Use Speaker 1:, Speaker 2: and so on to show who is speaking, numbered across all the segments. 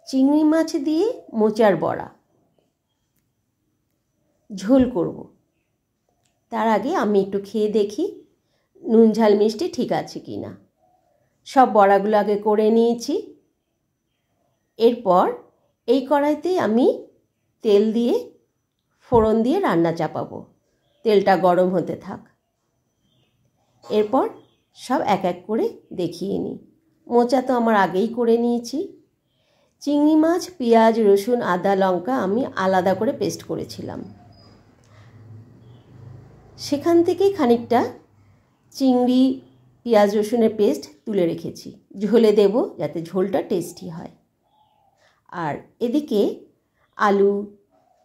Speaker 1: চিংড়ি মাছ দিয়ে মোচার বড়া ঝোল করব। তার আগে আমি একটু খেয়ে দেখি নুন ঝাল মিষ্টি ঠিক আছে কি না। সব বড়াগুলো আগে করে নিয়েছি। এরপর এই কড়াইতে আমি তেল দিয়ে ফোড়ন দিয়ে রান্না চাপাবো। তেলটা গরম হতে থাক। এরপর সব এক এক করে দেখিয়ে নিই। মোচা তো আমার আগেই করে নিয়েছি। চিংড়ি মাছ, পেঁয়াজ, রসুন, আদা, লঙ্কা আমি আলাদা করে পেস্ট করেছিলাম। সেখান থেকেই খানিকটা চিংড়ি, পেঁয়াজ, রসুনের পেস্ট তুলে রেখেছি, ঝোলে দেব যাতে ঝোলটা টেস্টি হয়। আর এদিকে আলু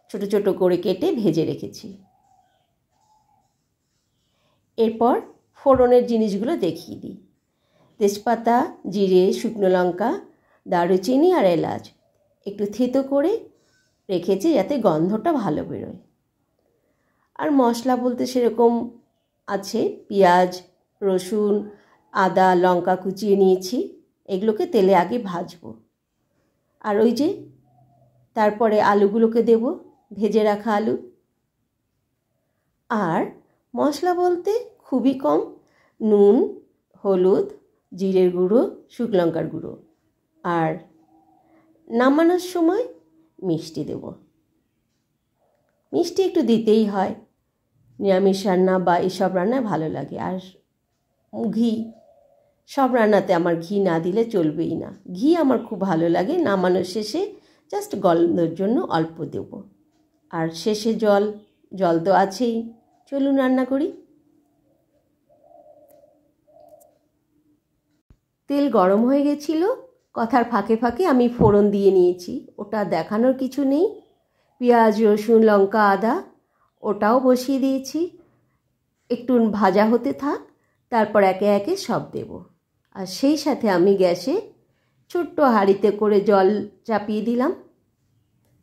Speaker 1: ছোট ছোট করে কেটে ভেজে রেখেছি। এরপর ফোড়নের জিনিসগুলো দেখিয়ে দিই। তেজপাতা, জিরে, শুকনো লঙ্কা, দারুচিনি আর এলাচ একটু থেতো করে রেখেছি যাতে গন্ধটা ভালো বেরোয়। আর মশলা বলতে সেরকম আছে পেঁয়াজ, রসুন, আদা, লঙ্কা কুচিয়ে নিয়েছি। এগুলোকে তেলে আগে ভাজবো। আর ওই যে তারপরে আলুগুলোকে দেব, ভেজে রাখা আলু। আর মশলা বলতে খুবই কম, নুন, হলুদ, জিরের গুঁড়ো, শুকনো লঙ্কার গুঁড়ো। আর নামানোর সময় মিষ্টি দেব। মিষ্টি একটু দিতেই হয়, নিরামিষ রান্না বা এইসব রান্নায় ভালো লাগে। আর ঘি, সব রান্নাতে আমার ঘি না দিলে চলবেই না। ঘি আমার খুব ভালো লাগে। নামানোর শেষে জাস্ট গন্ধর জন্য অল্প দেব। আর শেষে জল তো আছেই। চলুন রান্না করি। তেল গরম হয়ে গেছিল, কথার ফাঁকে ফাঁকে আমি ফোড়ন দিয়ে নিয়েছি। ওটা দেখানোর কিছু নেই। পেঁয়াজ, রসুন, লঙ্কা, আদা ওটাও বসিয়ে দিয়েছি। একটু ভাজা হতে থাক, তারপর একে একে সব দেব। আর সেই সাথে আমি গ্যাসে ছোট্ট হাঁড়িতে করে জল চাপিয়ে দিলাম।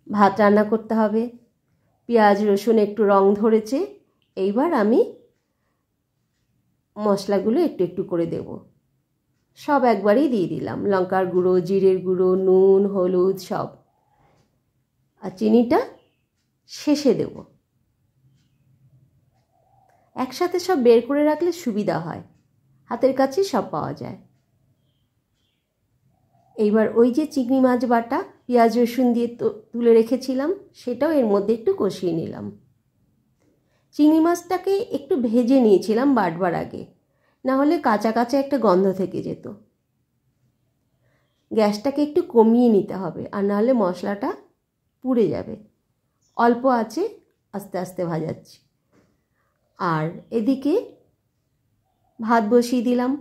Speaker 1: ভাত রান্না করতে হবে। পেঁয়াজ, রসুন একটু রং ধরেছে। এইবার আমি মশলাগুলো একটু একটু করে দেব। সব একবারেই দিয়ে দিলাম, লঙ্কার গুঁড়ো, জিরের গুঁড়ো, নুন, হলুদ সব। আর চিনিটা শেষে দেব। একসাথে সব বের করে রাখলে সুবিধা হয়, হাতের কাছে সব পাওয়া যায়। এইবার ওই যে চিংড়ি মাছ বাটা পেঁয়াজ রসুন দিয়ে তুলে রেখেছিলাম, সেটাও এর মধ্যে একটু কষিয়ে নিলাম। চিংড়ি মাছটাকে একটু ভেজে নিয়েছিলাম বাটবার আগে, না হলে কাঁচা কাঁচা একটা গন্ধ থেকে যেত। গ্যাসটাকে একটু কমিয়ে নিতে হবে, আর নাহলে মশলাটা পুড়ে যাবে। অল্প আছে আস্তে আস্তে ভাজাচ্ছি। আর এদিকে ভাত বসিয়ে দিলাম।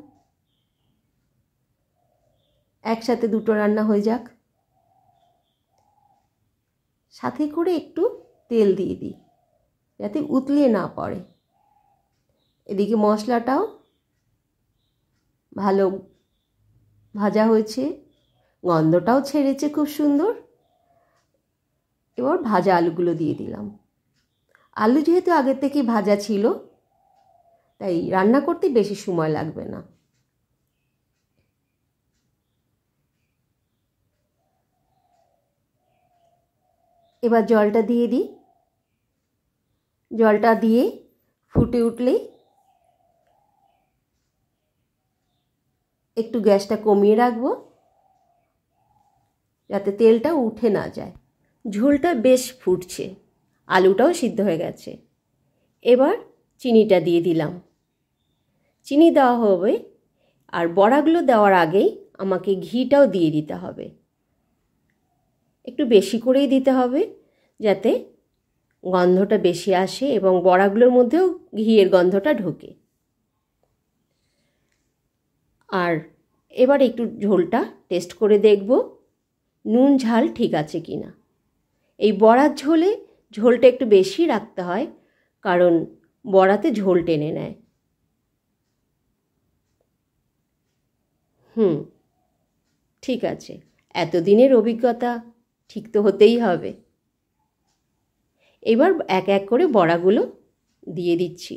Speaker 1: একসাথে দুটো রান্না হয়ে যাক। সাথে করে একটু তেল দিয়ে দিই যাতে উতলিয়ে না পড়ে। এদিকে মশলাটাও ভালো ভাজা হয়েছে, গন্ধটাও ছেড়েছে খুব সুন্দর। এবার ভাজা আলুগুলো দিয়ে দিলাম। আলু যেহেতু আগের থেকে ভাজা ছিল, তাই রান্না করতে বেশি সময় লাগবে না। এবার জলটা দিয়ে দিই। জলটা দিয়ে ফুটে উঠলেই একটু গ্যাসটা কমিয়ে রাখবো যাতে তেলটা উঠে না যায়। ঝোলটা বেশ ফুটছে, আলুটাও সিদ্ধ হয়ে গেছে। এবার চিনিটা দিয়ে দিলাম। চিনি দেওয়া হবে, আর বড়াগুলো দেওয়ার আগেই আমাকে ঘিটাও দিয়ে দিতে হবে। একটু বেশি করেই দিতে হবে যাতে গন্ধটা বেশি আসে এবং বড়াগুলোর মধ্যেও ঘিয়ের গন্ধটা ঢোকে। আর এবার একটু ঝোলটা টেস্ট করে দেখব নুন ঝাল ঠিক আছে কি না। এই বড়ার ঝোলে ঝোলটা একটু বেশি রাখতে হয়, কারণ বড়াতে ঝোল টেনে নেয়। ঠিক আছে, এতদিনের অভিজ্ঞতা, ঠিক তো হতেই হবে। এবার এক এক করে বড়াগুলো দিয়ে দিচ্ছি।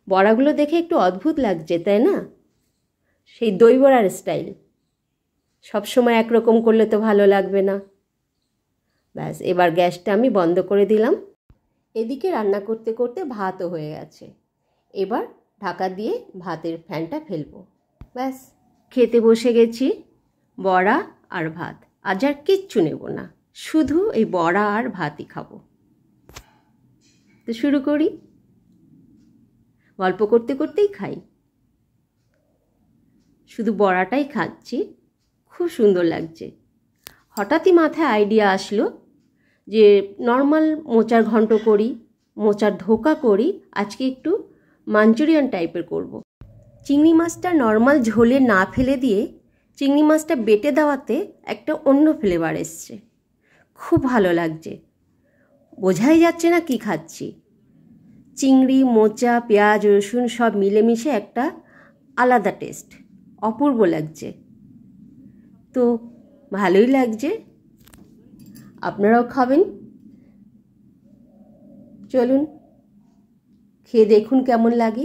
Speaker 1: বড়াগুলো দেখে একটু অদ্ভুত লাগছে, তাই না? সেই দই বড়ার স্টাইল। সব সময় একরকম করলে তো ভালো লাগবে না। ব্যাস, এবার গ্যাসটা আমি বন্ধ করে দিলাম। এদিকে রান্না করতে করতে ভাতও হয়ে গেছে। এবার ঢাকা দিয়ে ভাতের ফ্যানটা ফেলবো। ব্যাস, খেতে বসে গেছি। বড়া আর ভাত, আজ আর কিচ্ছু নেব না, শুধু এই বড়া আর ভাতই খাবো। তো শুরু করি। গল্প করতে করতেই খাই। শুধু বড়াটাই খাচ্ছি, খুব সুন্দর লাগছে। হঠাৎই মাথায় আইডিয়া আসলো যে নর্মাল মোচার ঘন্ট করি, মোচার ধোকা করি, আজকে একটু মাঞ্চুরিয়ান টাইপের করব। চিংড়ি মাছটা নর্মাল ঝোলে না ফেলে দিয়ে চিংড়ি মাছটা বেটে দেওয়াতে একটা অন্য ফ্লেভার এসছে, খুব ভালো লাগছে। বোঝাই যাচ্ছে না কি খাচ্ছি। চিংড়ি, মোচা, পেঁয়াজ, রসুন সব মিলেমিশে একটা আলাদা টেস্ট, অপূর্ব লাগছে। তো ভালোই লাগছে, আপনারাও খাবেন। চলুন খেয়ে দেখুন কেমন লাগে।